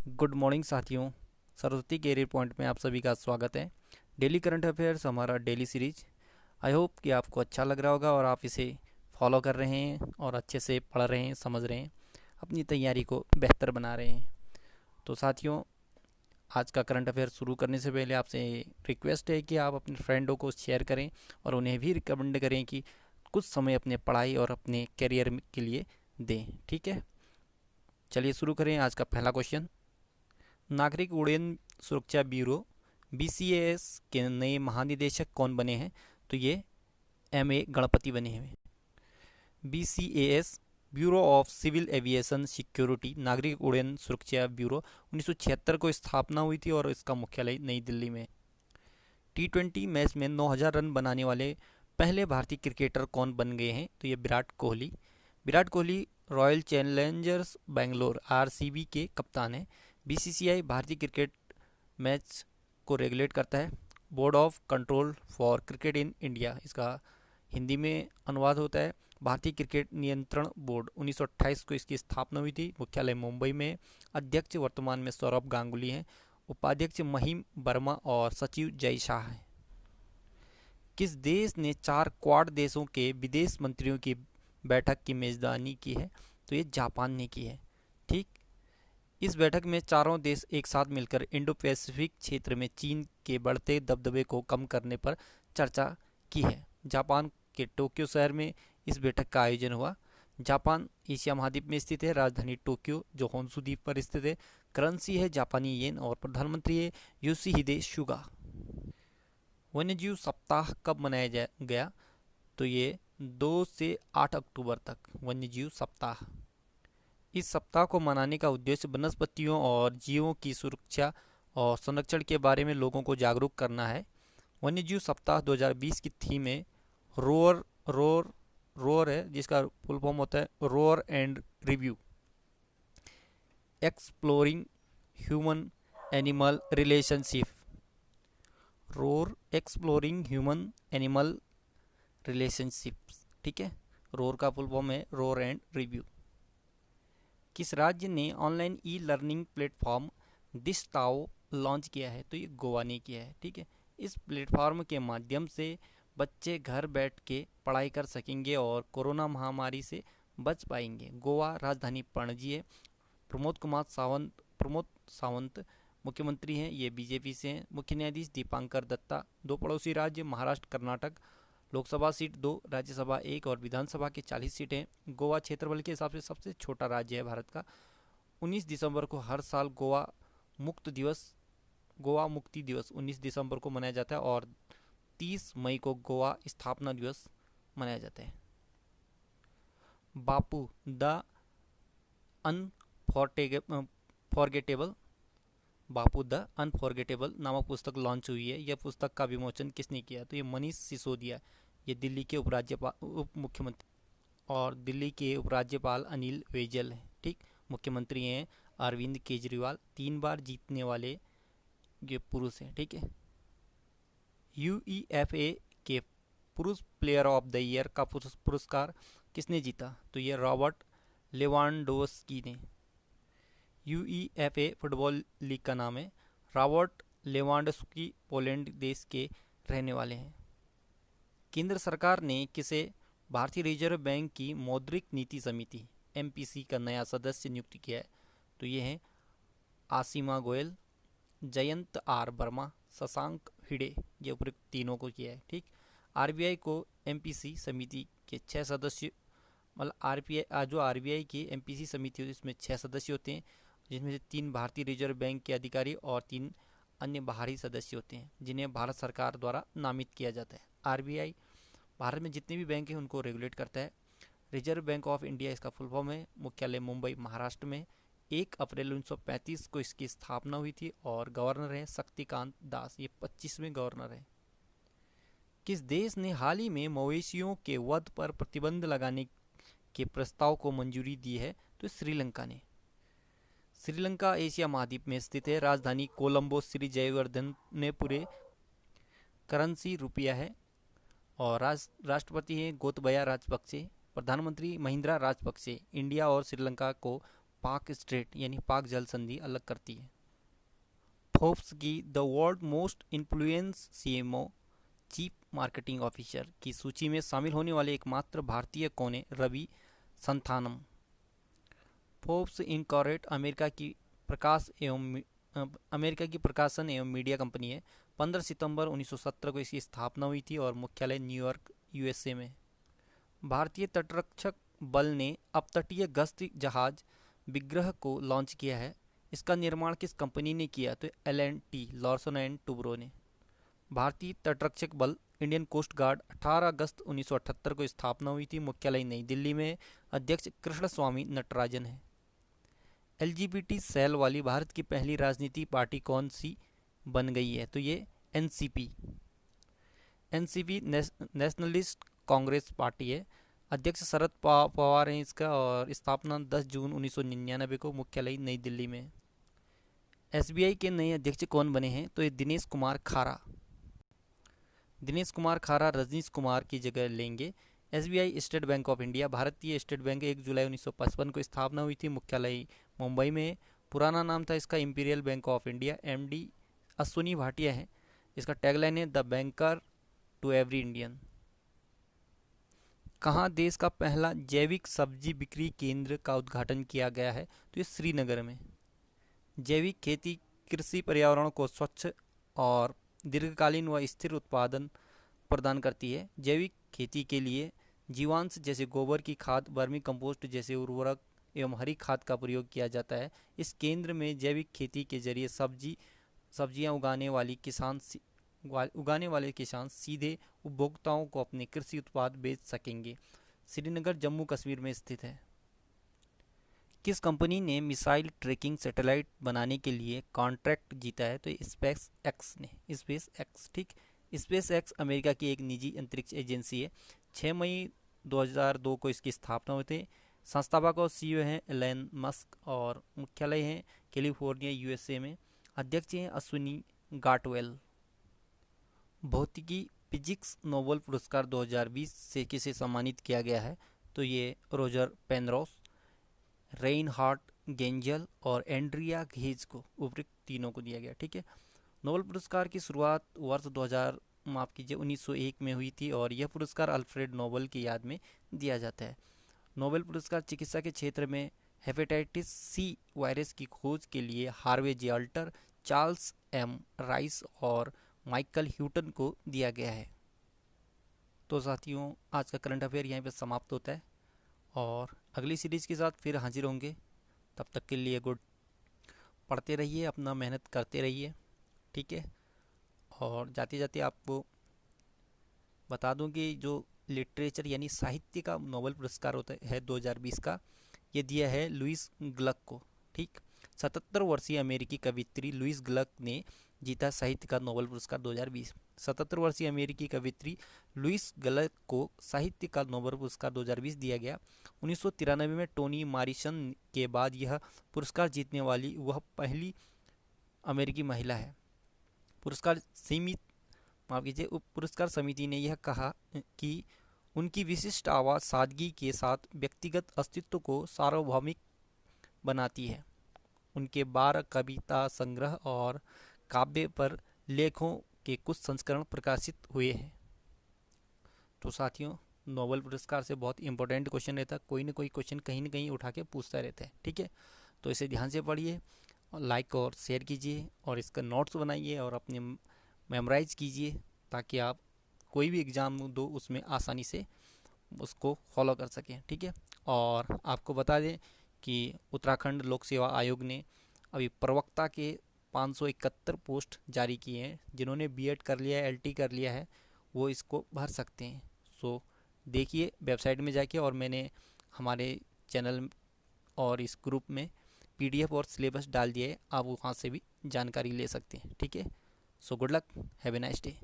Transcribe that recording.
Good morning साथियों। Saraswati career point में आप सभी का स्वागत है। डेली करंट अफेयर्स हमारा डेली सीरीज। आई होप कि आपको अच्छा लग रहा होगा और आप इसे फॉलो कर रहे हैं और अच्छे से पढ़ रहे हैं, समझ रहे हैं, अपनी तैयारी को बेहतर बना रहे हैं। तो साथियों, आज का करंट अफेयर शुरू करने से पहले आपसे रिक्वेस्ट है कि आप अपने फ्रेंडों को शेयर करें और उन्हें भी रिकमेंड करें कि कुछ समय अपने पढ़ाई और अपने करियर के लिए दें। ठीक है, चलिए शुरू करें। आज का पहला क्वेश्चन, नागरिक उड्डयन सुरक्षा ब्यूरो बीसीएएस के नए महानिदेशक कौन बने हैं? तो ये एमए गणपति बने हैं। BCAS bureau of civil aviation security, नागरिक उड्डयन सुरक्षा ब्यूरो 1976 को स्थापना हुई थी और इसका मुख्यालय नई दिल्ली में। टी20 मैच में 9000 रन बनाने वाले पहले भारतीय क्रिकेटर कौन बन गए हैं? तो ये Virat Kohli. Virat Kohli royal Challengers Bangalore RCB के कप्तान हैं। बीसीसीआई भारतीय क्रिकेट मैच को रेगुलेट करता है। Board of control for cricket in India, इसका हिंदी में अनुवाद होता है भारतीय क्रिकेट नियंत्रण बोर्ड। 1928 को इसकी स्थापना हुई थी। मुख्यालय मुंबई में। अध्यक्ष वर्तमान में सौरभ गांगुली हैं। उपाध्यक्ष महिम वर्मा और सचिव जय शाह हैं। किस देश ने 4 क्वाड देशों के विदेश मंत्रियों की बैठक की मेजबानी की है? तो ये जापान ने की है। ठीक, इस बैठक में चारों देश एक साथ मिलकर इंडो पैसिफिक क्षेत्र में चीन के बढ़ते दबदबे को कम करने पर चर्चा की है। जापान के टोक्यो शहर में इस बैठक का आयोजन हुआ। जापान एशिया महाद्वीप में स्थित है। राजधानी टोक्यो जो होन्शु द्वीप पर स्थित है। करेंसी है जापानी येन और प्रधानमंत्री है योशिहिदे सुगा। वन्यजीव सप्ताह कब मनाया गया? तो ये 2 से 8 अक्टूबर तक वन्यजीव सप्ताह। इस सप्ताह को मनाने का उद्देश्य वनस्पतियों और जीवों की सुरक्षा और संरक्षण के बारे में लोगों को जागरूक करना है। वन्यजीव सप्ताह 2020 की थीम है रोअर रोर रोअर है, जिसका फुल फॉर्म होता है roar and review, exploring human animal relationship. Roar exploring human animal relationships. ठीक है, रोर का फुल फॉर्म है रोर एंड रिव्यू। किस राज्य ने ऑनलाइन ई लर्निंग प्लेटफॉर्म दिस्ताओ लॉन्च किया है? तो ये गोवा ने किया है। ठीक है, इस प्लेटफॉर्म के माध्यम से बच्चे घर बैठ के पढ़ाई कर सकेंगे और कोरोना महामारी से बच पाएंगे। गोवा राजधानी पणजी है। प्रमोद सावंत मुख्यमंत्री हैं, ये बीजेपी से हैं। मुख्य न्यायाधीश दीपांकर दत्ता। 2 पड़ोसी राज्य महाराष्ट्र कर्नाटक। लोकसभा सीट 2, राज्यसभा 1 और विधानसभा की 40 सीटें। गोवा क्षेत्रफल के हिसाब से सबसे छोटा राज्य है भारत का। 19 दिसंबर को हर साल गोवा मुक्ति दिवस 19 दिसंबर को मनाया जाता है और 30 मई को गोवा स्थापना दिवस मनाया जाता है। Bapu the unforgettable Bapu the unforgettable नामक पुस्तक लॉन्च हुई है। यह पुस्तक का विमोचन किसने किया? तो ये मनीष सिसोदिया। ये दिल्ली के उप मुख्यमंत्री और दिल्ली के उपराज्यपाल अनिल बैजल हैं। ठीक, मुख्यमंत्री हैं अरविंद केजरीवाल। 3 बार जीतने वाले ये पुरुष हैं। ठीक है, यूईएफए के पुरुष प्लेयर ऑफ द ईयर का पुरस्कार किसने जीता? तो ये रॉबर्ट लेवांडोव्स्की ने। यूईएफए फुटबॉल लीग का नाम है। रॉबर्ट लेवांडोव्स्की पोलैंड देश के रहने वाले हैं। केंद्र सरकार ने किसे भारतीय रिजर्व बैंक की मौद्रिक नीति समिति एमपीसी का नया सदस्य नियुक्त किया है? तो ये हैं आसिमा गोयल, जयंत आर वर्मा, शशांक भिड़े। ये उपयुक्त तीनों को किया है। ठीक, आरबीआई को एमपीसी समिति के 6 सदस्य, मतलब आरबीआई जो आरबीआई की एमपीसी समिति होती है इसमें 6 सदस्य होते हैं, जिसमें से 3 भारतीय रिजर्व बैंक के अधिकारी और 3 अन्य बाहरी सदस्य होते हैं जिन्हें भारत सरकार द्वारा नामित किया जाता है। आरबीआई भारत में जितने भी बैंक हैं उनको रेगुलेट करता है। रिजर्व बैंक ऑफ इंडिया इसका फुल फॉर्म है। मुख्यालय मुंबई महाराष्ट्र में। 1 अप्रैल 1935 को इसकी स्थापना हुई थी और गवर्नर है शक्तिकांत दास। ये 25वें गवर्नर है। किस देश ने हाल ही में मवेशियों के वध पर प्रतिबंध लगाने के प्रस्ताव को मंजूरी दी है? तो श्रीलंका ने। श्रीलंका एशिया महाद्वीप में स्थित है। राजधानी कोलंबो। श्री जयवर्धन ने पूरे करेंसी रुपया है और राष्ट्रपति हैं गोतबया राजपक्षे। प्रधानमंत्री महिंद्रा राजपक्षे। इंडिया और श्रीलंका को पाक स्ट्रेट यानी पाक जल संधि अलग करती है। फोर्ब्स की the world most influence CMO chief marketing officer की सूची में शामिल होने वाले एकमात्र भारतीय कौन है? Ravi Santhanam. Forbes incorporate America की प्रकाशन एवं मीडिया कंपनी है। 15 सितंबर 1917 को इसकी स्थापना हुई थी और मुख्यालय न्यूयॉर्क यूएसए में। भारतीय तटरक्षक बल ने अपतटीय गश्ती जहाज विग्रह को लॉन्च किया है। इसका निर्माण किस कंपनी ने किया? तो L&T लॉर्सन एंड टुब्रो ने। भारतीय तटरक्षक बल इंडियन कोस्ट गार्ड 18 अगस्त 1978 को स्थापना हुई थी। मुख्यालय नई दिल्ली में। अध्यक्ष कृष्ण स्वामी नटराजन है। LGBT सेल वाली भारत की पहली राजनीतिक पार्टी कौन सी बन गई है? तो ये एनसीपी नेशनलिस्ट कांग्रेस पार्टी है। अध्यक्ष शरद पवार हैं इसका और स्थापना 10 जून 1999 को। मुख्यालय नई दिल्ली में। एसबीआई के नए अध्यक्ष कौन बने हैं? तो ये दिनेश कुमार खारा। दिनेश कुमार खारा रजनीश कुमार की जगह लेंगे। SBI state bank of India भारतीय स्टेट बैंक 1 जुलाई 1955 को स्थापना हुई थी। मुख्यालय मुंबई में। पुराना नाम था इसका imperial bank of India. MD Ashwini Bhatia है। इसका टैगलाइन है the banker to every Indian. कहाँ देश का पहला जैविक सब्जी बिक्री केंद्र का उद्घाटन किया गया है? तो ये श्रीनगर में। जैविक खेती कृषि पर्यावरण को स्वच्छ और दीर्घकालीन व स्थिर उत्पादन प्रदान करती है। जैविक खेती के लिए जीवांश जैसे गोबर की खाद, वर्मी कंपोस्ट जैसे उर्वरक एवं हरी खाद का प्रयोग किया जाता है। इस केंद्र में जैविक खेती के जरिए सब्जियां उगाने वाले किसान सीधे उपभोक्ताओं को अपने कृषि उत्पाद बेच सकेंगे। श्रीनगर जम्मू कश्मीर में स्थित है। किस कंपनी ने मिसाइल ट्रैकिंग सैटेलाइट बनाने के लिए कॉन्ट्रैक्ट जीता है? तो स्पेस एक्स ने। स्पेस एक्स, ठीक। स्पेस एक्स अमेरिका की एक निजी अंतरिक्ष एजेंसी है। 6 मई 2002 को इसकी स्थापना हुई थी। संस्थापक और सीईओ हैं एलन मस्क और मुख्यालय है कैलिफोर्निया यूएसए में। अध्यक्ष हैं अश्विनी गाटवेल। भौतिकी फिजिक्स नोबेल पुरस्कार 2020 से किसे सम्मानित किया गया है? तो ये रोजर पेनरोस, रेइनहार्ड गेंजल और एंड्रिया घेज को, उपयुक्त तीनों को दिया गया। ठीक है। नोबेल पुरस्कार की शुरुआत वर्ष 1901 में हुई थी और यह पुरस्कार अल्फ्रेड नोबेल की याद में दिया जाता है। नोबेल पुरस्कार चिकित्सा के क्षेत्र में हेपेटाइटिस सी वायरस की खोज के लिए हार्वे जे अल्टर, चार्ल्स एम राइस और माइकल ह्यूटन को दिया गया है। तो साथियों, आज का करंट अफेयर यहीं पर समाप्त होता है और अगली सीरीज़ के साथ फिर हाजिर होंगे। तब तक के लिए गुड। पढ़ते रहिए, अपना मेहनत करते रहिए, ठीक है। और जाते जाते आपको बता दूं कि जो लिटरेचर यानी साहित्य का नोबेल पुरस्कार होता है 2020 का, ये दिया है लुइस ग्लक को। ठीक। 77 वर्षीय अमेरिकी कवित्री लुइस ग्लक ने जीता साहित्य का नोबेल पुरस्कार 2020। 77 वर्षीय अमेरिकी कवित्री लुइस ग्लक को साहित्य का नोबेल पुरस्कार 2020 दिया गया। 1993 में टोनी मॉरिसन के बाद यह पुरस्कार जीतने वाली वह पहली अमेरिकी महिला है। पुरस्कार समिति ने यह कहा कि उनकी विशिष्ट आवाज़ सादगी के साथ व्यक्तिगत अस्तित्व को सार्वभौमिक बनाती है। उनके 12 कविता संग्रह और काव्य पर लेखों के कुछ संस्करण प्रकाशित हुए हैं। तो साथियों, नोबेल पुरस्कार से बहुत इंपॉर्टेंट क्वेश्चन रहता है, कोई ना कोई क्वेश्चन कहीं ना कहीं उठा के पूछता रहता है। ठीक है। तो इसे ध्यान से पढ़िए और लाइक और शेयर कीजिए और इसका नोट्स बनाइए और अपने मेमोराइज कीजिए ताकि आप कोई भी एग्ज़ाम दो उसमें आसानी से उसको फॉलो कर सकें। ठीक है। और आपको बता दें कि उत्तराखंड लोक सेवा आयोग ने अभी प्रवक्ता के 571 पोस्ट जारी किए हैं। जिन्होंने बीएड कर लिया है, एलटी कर लिया है, वो इसको भर सकते हैं। सो देखिए वेबसाइट में जाके, और मैंने हमारे चैनल और इस ग्रुप में पीडीएफ और सिलेबस डाल दिया है, आप वहाँ से भी जानकारी ले सकते हैं। ठीक है। So good luck, have a nice day.